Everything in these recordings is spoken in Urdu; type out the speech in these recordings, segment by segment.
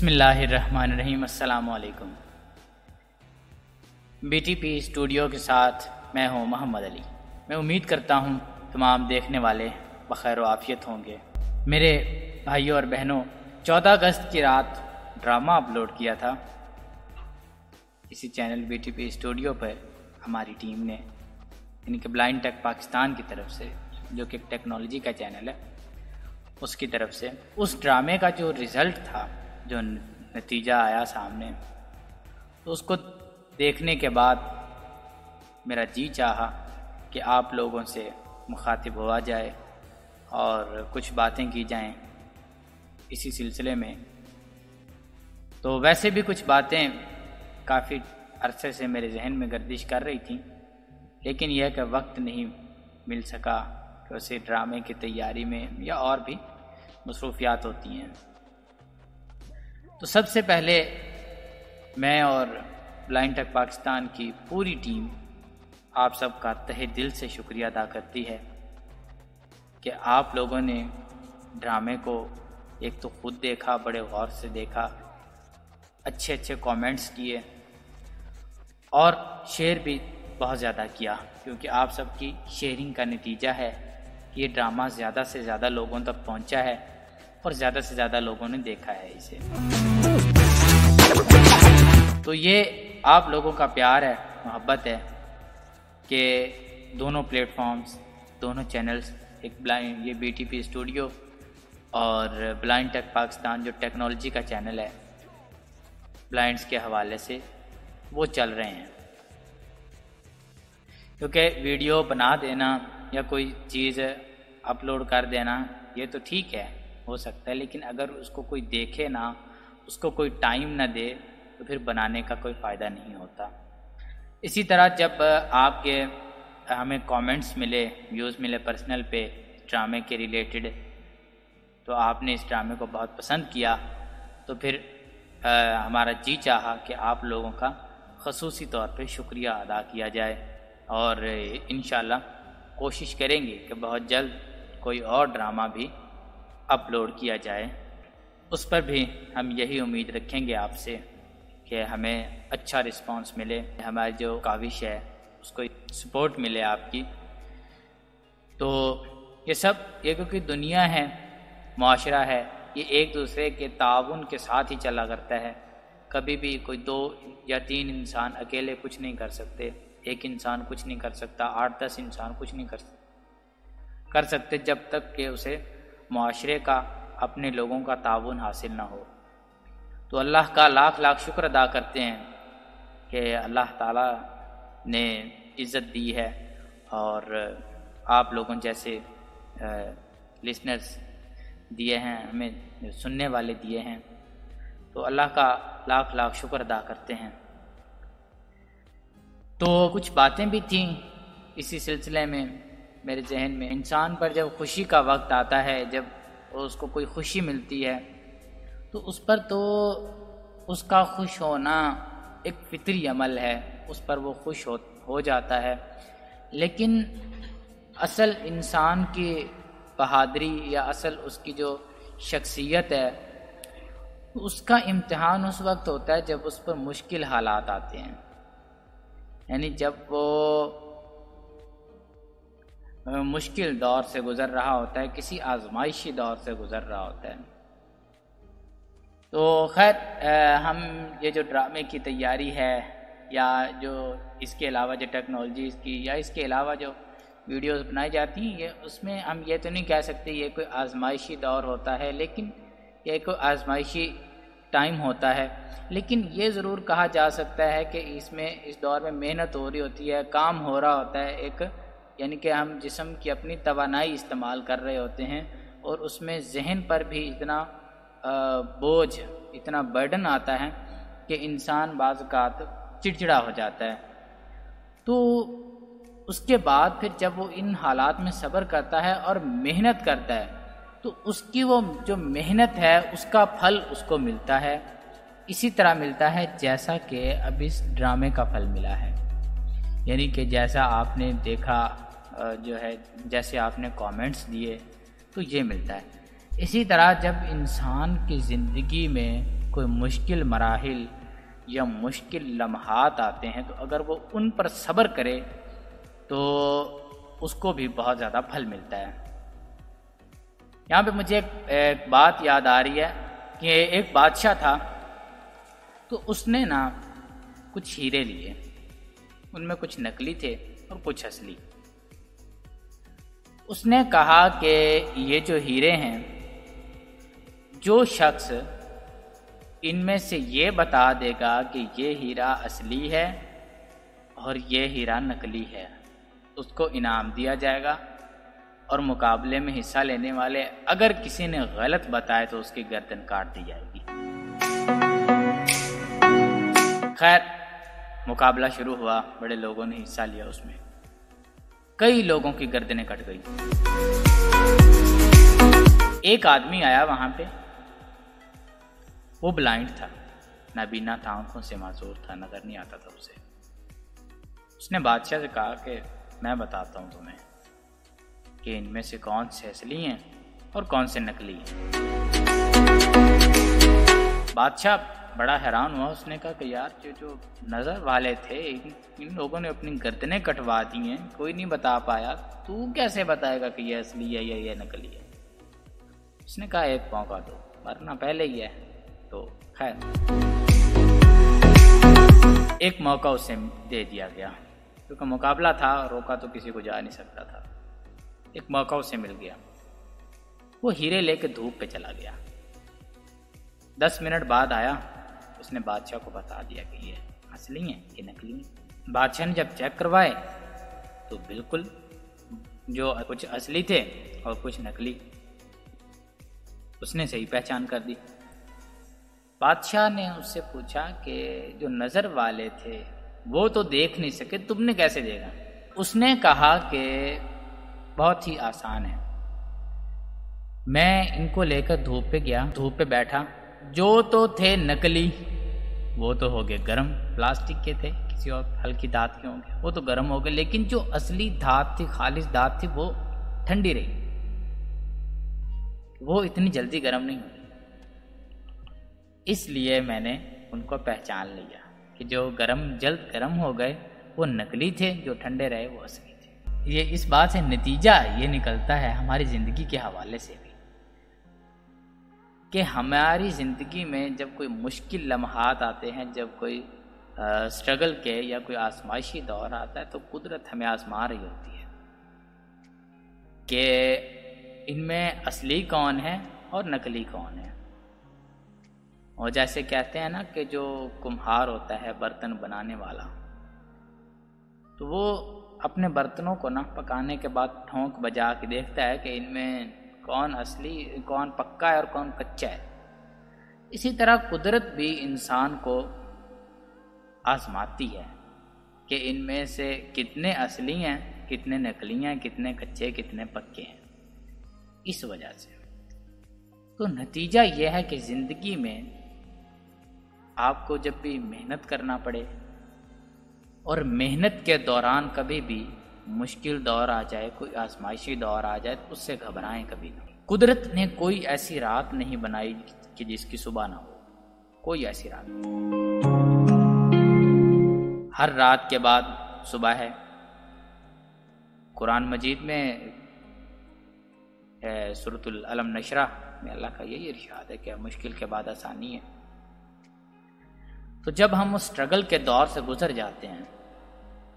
بسم اللہ الرحمن الرحیم۔ السلام علیکم۔ بی ٹی پی اسٹوڈیو کے ساتھ میں ہوں محمد علی۔ میں امید کرتا ہوں تمام دیکھنے والے بخیر و عافیت ہوں گے۔ میرے بھائیوں اور بہنوں، 14 اگست کی رات ڈرامہ اپلوڈ کیا تھا اسی channel B T P studio پر ہماری ٹیم نے، یعنی کہ بلائنڈ ٹیک پاکستان کی طرف سے، جو کہ ٹیکنالوجی کا چینل ہے، اس کی طرف سے اس ڈرامے کا جو رزلٹ تھا، جو نتیجہ آیا سامنے، تو اس کو دیکھنے کے بعد میرا جی چاہا کہ آپ لوگوں سے مخاطب ہوا جائے اور کچھ باتیں کی جائیں اسی سلسلے میں۔ تو ویسے بھی کچھ باتیں کافی عرصے سے میرے ذہن میں گردش کر رہی تھیں، لیکن یہ کہ وقت نہیں مل سکا کہ اسے ڈرامے کی تیاری میں یا اور بھی مصروفیات ہوتی ہیں۔ تو سب سے پہلے میں اور بلائنڈ ٹیک پاکستان کی پوری ٹیم آپ سب کا تہہ دل سے شکریہ ادا کرتی ہے کہ آپ لوگوں نے ڈرامے کو ایک تو خود دیکھا، بڑے غور سے دیکھا، اچھے اچھے کامنٹس کیے اور شیئر بھی بہت زیادہ کیا، کیونکہ آپ سب کی شیئرنگ کا نتیجہ ہے کہ یہ ڈرامہ زیادہ سے زیادہ لوگوں تک پہنچا ہے اور زیادہ سے زیادہ لوگوں نے دیکھا ہے اسے۔ تو یہ آپ لوگوں کا پیار ہے، محبت ہے کہ دونوں پلیٹ فارمز، دونوں چینلز، ایک یہ بی ٹی پی اسٹوڈیو اور بلائنڈ ٹیک پاکستان جو ٹیکنالوجی کا چینل ہے بلائنڈز کے حوالے سے، وہ چل رہے ہیں۔ کیونکہ ویڈیو بنا دینا یا کوئی چیز اپلوڈ کر دینا یہ تو ٹھیک ہے، ہو سکتا ہے، لیکن اگر اس کو کوئی دیکھے نہ، اس کو کوئی ٹائم نہ دے، تو پھر بنانے کا کوئی فائدہ نہیں ہوتا۔ اسی طرح جب آپ کے ہمیں کامنٹس ملے، ویوز ملے پرسنل پہ ڈرامے کے ریلیٹڈ، تو آپ نے اس ڈرامے کو بہت پسند کیا، تو پھر ہمارا جی چاہا کہ آپ لوگوں کا خصوصی طور پہ شکریہ ادا کیا جائے، اور انشاءاللہ کوشش کریں گے کہ بہت جلد کوئی اور ڈرامہ بھی اپلوڈ کیا جائے۔ اس پر بھی ہم یہی امید رکھیں گے آپ سے کہ ہمیں اچھا رسپانس ملے، ہماری جو کاوش ہے اس کو سپورٹ ملے آپ کی۔ تو یہ سب کیونکہ دنیا ہے، معاشرہ ہے، یہ ایک دوسرے کے تعاون کے ساتھ ہی چلا کرتا ہے۔ کبھی بھی کوئی 2 یا 3 انسان اکیلے کچھ نہیں کر سکتے، ایک انسان کچھ نہیں کر سکتا، 8-10 انسان کچھ نہیں کر سکتے جب تک کہ اسے معاشرے کا، اپنے لوگوں کا تعاون حاصل نہ ہو۔ تو اللہ کا لاکھ لاکھ شکر ادا کرتے ہیں کہ اللہ تعالیٰ نے عزت دی ہے اور آپ لوگوں جیسے لسنرز دیے ہیں، ہمیں سننے والے دیے ہیں، تو اللہ کا لاکھ لاکھ شکر ادا کرتے ہیں۔ تو کچھ باتیں بھی تھیں اسی سلسلے میں میرے ذہن میں۔ انسان پر جب خوشی کا وقت آتا ہے، جب اس کو کوئی خوشی ملتی ہے، تو اس پر تو اس کا خوش ہونا ایک فطری عمل ہے، اس پر وہ خوش ہو جاتا ہے۔ لیکن اصل انسان کی بہادری یا اصل اس کی جو شخصیت ہے، اس کا امتحان اس وقت ہوتا ہے جب اس پر مشکل حالات آتے ہیں، یعنی جب وہ مشکل دور سے گزر رہا ہوتا ہے، کسی آزمائشی دور سے گزر رہا ہوتا ہے۔ تو خیر، ہم یہ جو ڈرامے کی تیاری ہے یا جو اس کے علاوہ جو ٹیکنالوجیز کی یا اس کے علاوہ جو ویڈیوز بنائی جاتی ہیں، یہ اس میں ہم یہ تو نہیں کہہ سکتے یہ کوئی آزمائشی دور ہوتا ہے، لیکن یہ کوئی آزمائشی ٹائم ہوتا ہے۔ لیکن یہ ضرور کہا جا سکتا ہے کہ اس دور میں محنت ہو رہی ہوتی ہے، کام ہو رہا ہوتا ہے، ایک یعنی کہ ہم جسم کی اپنی توانائی استعمال کر رہے ہوتے ہیں، اور اس میں ذہن پر بھی اتنا بوجھ، اتنا برڈن آتا ہے کہ انسان بعض اوقات چڑچڑا ہو جاتا ہے۔ تو اس کے بعد پھر جب وہ ان حالات میں صبر کرتا ہے اور محنت کرتا ہے، تو اس کی وہ جو محنت ہے اس کا پھل اس کو ملتا ہے، اسی طرح ملتا ہے جیسا کہ اب اس ڈرامے کا پھل ملا ہے، یعنی کہ جیسا آپ نے دیکھا، جو ہے جیسے آپ نے کامنٹس دیے، تو یہ ملتا ہے۔ اسی طرح جب انسان کی زندگی میں کوئی مشکل مراحل یا مشکل لمحات آتے ہیں تو اگر وہ ان پر صبر کرے تو اس کو بھی بہت زیادہ پھل ملتا ہے۔ یہاں پہ مجھے ایک بات یاد آ رہی ہے کہ ایک بادشاہ تھا، تو اس نے نا کچھ ہیرے لیے، ان میں کچھ نقلی تھے اور کچھ اصلی۔ اس نے کہا کہ یہ جو ہیرے ہیں، جو شخص ان میں سے یہ بتا دے گا کہ یہ ہیرا اصلی ہے اور یہ ہیرا نقلی ہے، اس کو انعام دیا جائے گا، اور مقابلے میں حصہ لینے والے اگر کسی نے غلط بتائے تو اس کی گردن کاٹ دی جائے گی۔ خیر مقابلہ شروع ہوا، بڑے لوگوں نے حصہ لیا، اس میں کئی لوگوں کی گردنیں کٹ گئی۔ ایک آدمی آیا وہاں پہ، وہ بلائنڈ تھا، نابینا تھا، آنکھوں سے معذور تھا، نظر نہیں آتا تھا اسے۔ اس نے بادشاہ سے کہا کہ میں بتاتا ہوں تمہیں کہ ان میں سے کون سے اصلی ہیں اور کون سے نقلی ہیں۔ بادشاہ بڑا حیران ہوا، اس نے کہا کہ یار جو نظر والے تھے ان لوگوں نے اپنی گردنیں کٹوا دی ہیں، کوئی نہیں بتا پایا، تو کیسے بتائے گا کہ یہ اصلی ہے یا یہ نقلی ہے؟ اس نے کہا ایک موقع دو، ورنہ پہلے ہی ہے۔ تو خیر ایک موقع اسے دے دیا گیا، کیونکہ مقابلہ تھا، روکا تو کسی کو جا نہیں سکتا تھا۔ ایک موقع اسے مل گیا، وہ ہیرے لے کے دھوپ پہ چلا گیا۔ 10 منٹ بعد آیا، اس نے بادشاہ کو بتا دیا کہ یہ اصلی ہیں کہ نقلی ہیں۔ بادشاہ نے جب چیک کروائے تو بالکل جو کچھ اصلی تھے اور کچھ نقلی، اس نے صحیح پہچان کر دی۔ بادشاہ نے اس سے پوچھا کہ جو نظر والے تھے وہ تو دیکھ نہیں سکے، تم نے کیسے دیکھا؟ اس نے کہا کہ بہت ہی آسان ہے، میں ان کو لے کر دھوپ پہ گیا، دھوپ پہ بیٹھا، جو تو تھے نقلی وہ تو ہو گئے گرم، پلاسٹک کے تھے، کسی اور ہلکی دھات کے ہوں گے، وہ تو گرم ہو گئے، لیکن جو اصلی دھات تھی، خالص دھات تھی، وہ ٹھنڈی رہی، وہ اتنی جلدی گرم نہیں ہوئی۔ اس لیے میں نے ان کو پہچان لیا کہ جو جلد گرم ہو گئے وہ نقلی تھے، جو ٹھنڈے رہے وہ اصلی تھے۔ یہ اس بات سے نتیجہ یہ نکلتا ہے ہماری زندگی کے حوالے سے بھی کہ ہماری زندگی میں جب کوئی مشکل لمحات آتے ہیں، جب کوئی اسٹرگل کے یا کوئی آزمائشی دور آتا ہے، تو قدرت ہمیں آزما رہی ہوتی ہے کہ ان میں اصلی کون ہے اور نقلی کون ہے۔ اور جیسے کہتے ہیں نا کہ جو کمہار ہوتا ہے، برتن بنانے والا، تو وہ اپنے برتنوں کو نا پکانے کے بعد ٹھونک بجا کے دیکھتا ہے کہ ان میں کون اصلی، کون پکا ہے اور کون کچا ہے۔ اسی طرح قدرت بھی انسان کو آزماتی ہے کہ ان میں سے کتنے اصلی ہیں، کتنے نقلی ہیں، کتنے کچے، کتنے پکے ہیں۔ اس وجہ سے تو نتیجہ یہ ہے کہ زندگی میں آپ کو جب بھی محنت کرنا پڑے، اور محنت کے دوران کبھی بھی مشکل دور آ جائے، کوئی آزمائشی دور آ جائے، تو اس سے گھبرائیں کبھی نہ۔ قدرت نے کوئی ایسی رات نہیں بنائی کہ جس کی صبح نہ ہو، کوئی ایسی رات نہیں۔ ہر رات کے بعد صبح ہے۔ قرآن مجید میں سورۃ العلم نشرہ میں اللہ کا یہی ارشاد ہے کہ مشکل کے بعد آسانی ہے۔ تو جب ہم اس اسٹرگل کے دور سے گزر جاتے ہیں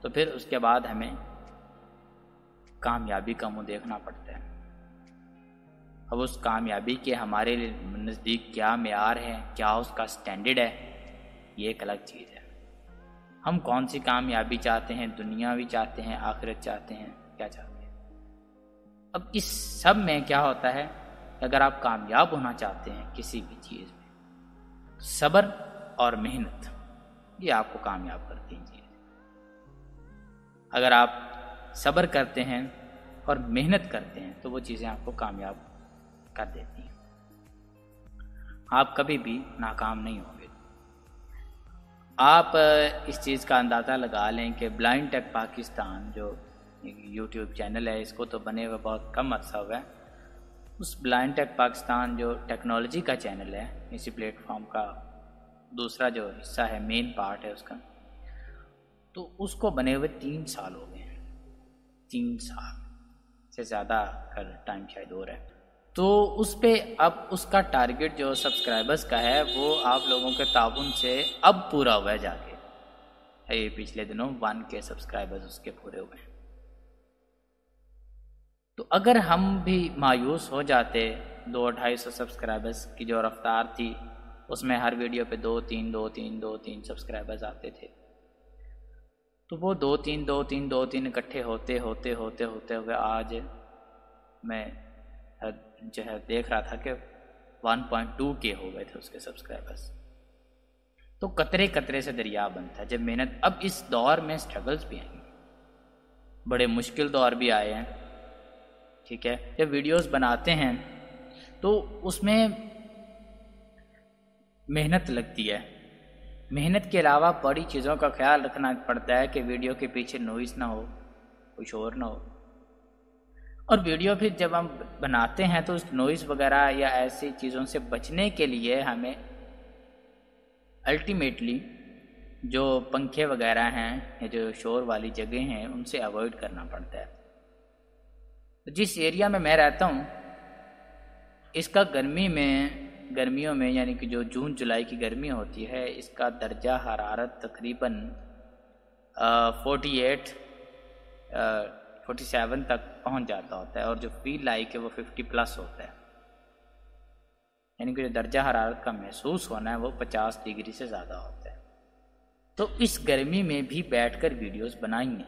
تو پھر اس کے بعد ہمیں کامیابی کا منہ دیکھنا پڑتا ہے۔ اب اس کامیابی کے ہمارے نزدیک کیا معیار ہے، کیا اس کا سٹینڈرڈ ہے، یہ ایک الگ چیز ہے۔ ہم کون سی کامیابی چاہتے ہیں، دنیاوی چاہتے ہیں، آخرت چاہتے ہیں، کیا چاہتے ہیں؟ اب اس سب میں کیا ہوتا ہے کہ اگر آپ کامیاب ہونا چاہتے ہیں کسی بھی چیز میں، صبر اور محنت یہ آپ کو کامیاب کرتی ہیں چیز۔ اگر آپ صبر کرتے ہیں اور محنت کرتے ہیں تو وہ چیزیں آپ کو کامیاب کر دیتی ہیں، آپ کبھی بھی ناکام نہیں ہوں گے۔ آپ اس چیز کا اندازہ لگا لیں کہ بلائنڈ ٹیک پاکستان جو یوٹیوب چینل ہے، اس کو تو بنے ہوئے بہت کم عرصہ ہوا ہے۔ اس بلائنڈ ٹیک پاکستان جو ٹیکنالوجی کا چینل ہے، اسی پلیٹ فارم کا دوسرا جو حصہ ہے مین پارٹ ہے اس کا، تو اس کو بنے ہوئے 3 سال ہو گئے ہیں، 3 سال سے زیادہ کا ٹائم شاید ہو رہا ہے۔ تو اس پہ اب اس کا ٹارگٹ جو سبسکرائبرز کا ہے وہ آپ لوگوں کے تعاون سے اب پورا ہوا ہے جا کے، یہ پچھلے دنوں 1K سبسکرائبرز اس کے پورے ہوئے ہیں۔ تو اگر ہم بھی مایوس ہو جاتے 200-250 سبسکرائبرز کی جو رفتار تھی، اس میں ہر ویڈیو پہ 2-3 سبسکرائبرز آتے تھے، تو وہ 2-3 اکٹھے ہوتے ہوئے آج میں جو ہے دیکھ رہا تھا کہ 1.2K ہو گئے تھے اس کے سبسکرائبرز۔ تو قطرے قطرے سے دریا بنتا ہے جب محنت۔ اب اس دور میں سٹرگلز بھی آئیں گے، بڑے مشکل دور بھی آئے ہیں، ٹھیک ہے۔ جب ویڈیوز بناتے ہیں تو اس میں محنت لگتی ہے، محنت کے علاوہ بڑی چیزوں کا خیال رکھنا پڑتا ہے کہ ویڈیو کے پیچھے نوائز نہ ہو، کوئی شور نہ ہو، اور ویڈیو پھر جب ہم بناتے ہیں تو اس نوائز وغیرہ یا ایسی چیزوں سے بچنے کے لیے ہمیں الٹیمیٹلی جو پنکھے وغیرہ ہیں یا جو شور والی جگہ ہیں ان سے اوائڈ کرنا پڑتا ہے۔ جس ایریا میں رہتا ہوں اس کا گرمیوں میں یعنی کہ جو جون جولائی کی گرمی ہوتی ہے، اس کا درجہ حرارت تقریباً 47 تک پہنچ جاتا ہوتا ہے، اور جو فیل لائک ہے وہ 50+ ہوتا ہے، یعنی کہ جو درجہ حرارت کا محسوس ہونا ہے وہ 50 ڈگری سے زیادہ ہوتا ہے۔ تو اس گرمی میں بھی بیٹھ کر ویڈیوز بنائیں گے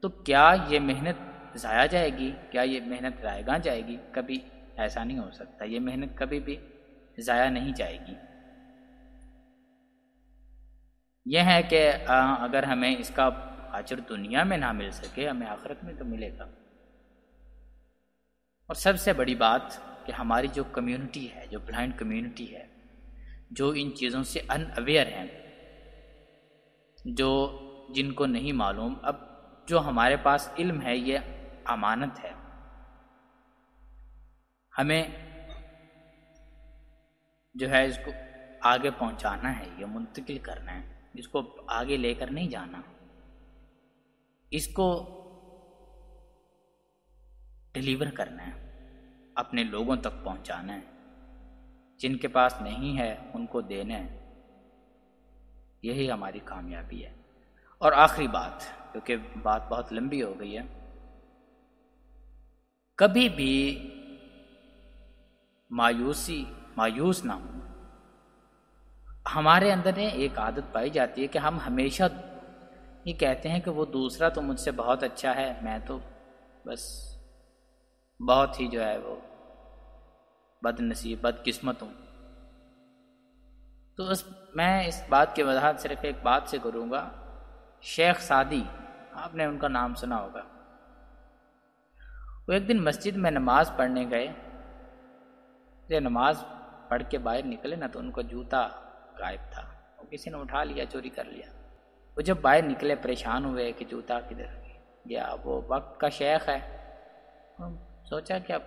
تو کیا یہ محنت ضائع جائے گی؟ کیا یہ محنت رائے گاں جائے گی؟ کبھی ایسا نہیں ہو سکتا، یہ محنت کبھی بھی ضائع نہیں جائے گی۔ یہ ہے کہ اگر ہمیں اس کا اجر دنیا میں نہ مل سکے، ہمیں آخرت میں تو ملے گا۔ اور سب سے بڑی بات کہ ہماری جو کمیونٹی ہے، جو بلائنڈ کمیونٹی ہے، جو ان چیزوں سے ان اویئر ہیں، جو جن کو نہیں معلوم، اب جو ہمارے پاس علم ہے یہ امانت ہے، ہمیں جو ہے اس کو آگے پہنچانا ہے، یہ منتقل کرنا ہے، اس کو آگے لے کر نہیں جانا، اس کو ڈیلیور کرنا ہے، اپنے لوگوں تک پہنچانا ہے، جن کے پاس نہیں ہے ان کو دینا ہے، یہی ہماری کامیابی ہے۔ اور آخری بات، کیونکہ بات بہت لمبی ہو گئی ہے، کبھی بھی مایوس نہ ہوں۔ ہمارے اندر ایک عادت پائی جاتی ہے کہ ہم ہمیشہ یہ کہتے ہیں کہ وہ دوسرا تو مجھ سے بہت اچھا ہے، میں تو بس بہت ہی جو ہے وہ بد نصیب بد قسمت ہوں۔ تو میں اس بات کی وضاحت صرف ایک بات سے کروں گا۔ شیخ سعدی، آپ نے ان کا نام سنا ہوگا، وہ ایک دن مسجد میں نماز پڑھنے گئے، جب نماز پڑھ کے باہر نکلے نا تو ان کا جوتا غائب تھا، وہ کسی نے اٹھا لیا، چوری کر لیا۔ وہ جب باہر نکلے پریشان ہوئے کہ جوتا کدھر گیا، وہ وقت کا شیخ ہے، سوچا کہ اب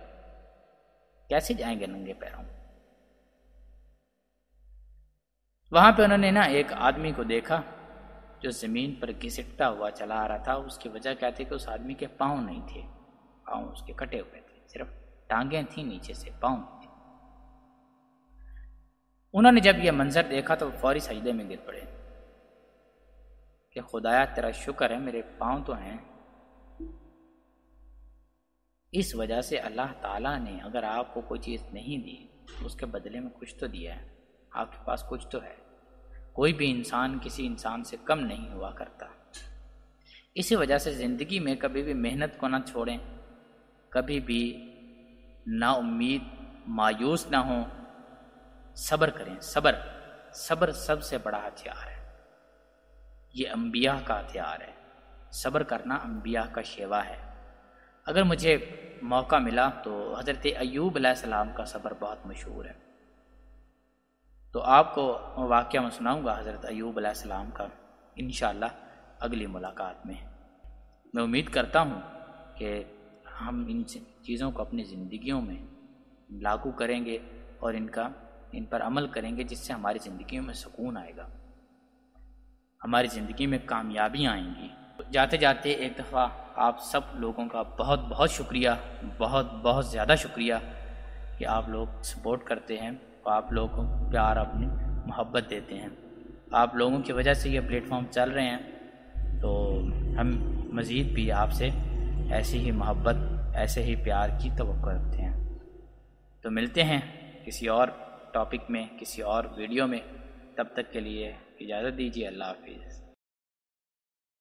کیسے جائیں گے ننگے پیروں۔ وہاں پہ انہوں نے ایک آدمی کو دیکھا جو زمین پر گھسٹتا ہوا چلا آ رہا تھا۔ اس کی وجہ کیا تھی کہ اس آدمی کے پاؤں نہیں تھے، پاؤں اس کے کٹے ہوئے تھے، صرف ٹانگیں تھیں نیچے سے، پاؤں نہیں تھے۔ انہوں نے جب یہ منظر دیکھا تو فوری سجدے میں گر پڑے کہ خدایا تیرا شکر ہے میرے پاؤں تو ہیں، اس وجہ سے اللہ تعالیٰ نے اگر آپ کو کوئی چیز نہیں دی اس کے بدلے میں کچھ تو دیا ہے، آپ کے پاس کچھ تو ہے۔ کوئی بھی انسان کسی انسان سے کم نہیں ہوا کرتا۔ اسی وجہ سے زندگی میں کبھی بھی محنت کو نہ چھوڑیں، کبھی بھی نا امید مایوس نہ ہوں، صبر کریں۔ صبر سب سے بڑا ہتھیار ہے، یہ انبیاء کا ہتھیار ہے، صبر کرنا انبیاء کا شیوا ہے۔ اگر مجھے موقع ملا تو حضرت ایوب علیہ السلام کا صبر بہت مشہور ہے، تو آپ کو واقعہ میں سناؤں گا حضرت ایوب علیہ السلام کا انشاءاللہ اگلی ملاقات میں۔ میں امید کرتا ہوں کہ ہم ان چیزوں کو اپنی زندگیوں میں لاگو کریں گے اور ان کا ان پر عمل کریں گے جس سے ہماری زندگی میں سکون آئے گا، ہماری زندگی میں کامیابیاں آئیں گی۔ جاتے جاتے ایک دفعہ آپ سب لوگوں کا بہت بہت شکریہ، بہت بہت زیادہ شکریہ کہ آپ لوگ سپورٹ کرتے ہیں اور آپ لوگوں کو پیار، اپنی محبت دیتے ہیں۔ آپ لوگوں کی وجہ سے یہ پلیٹ فارم چل رہے ہیں، تو ہم مزید بھی آپ سے ایسی ہی محبت، ایسے ہی پیار کی توقع رکھتے ہیں۔ تو ملتے ہیں کسی اور ٹاپک میں، کسی اور ویڈیو میں، تب تک کے لیے اجازت دیجیے، اللہ حافظ۔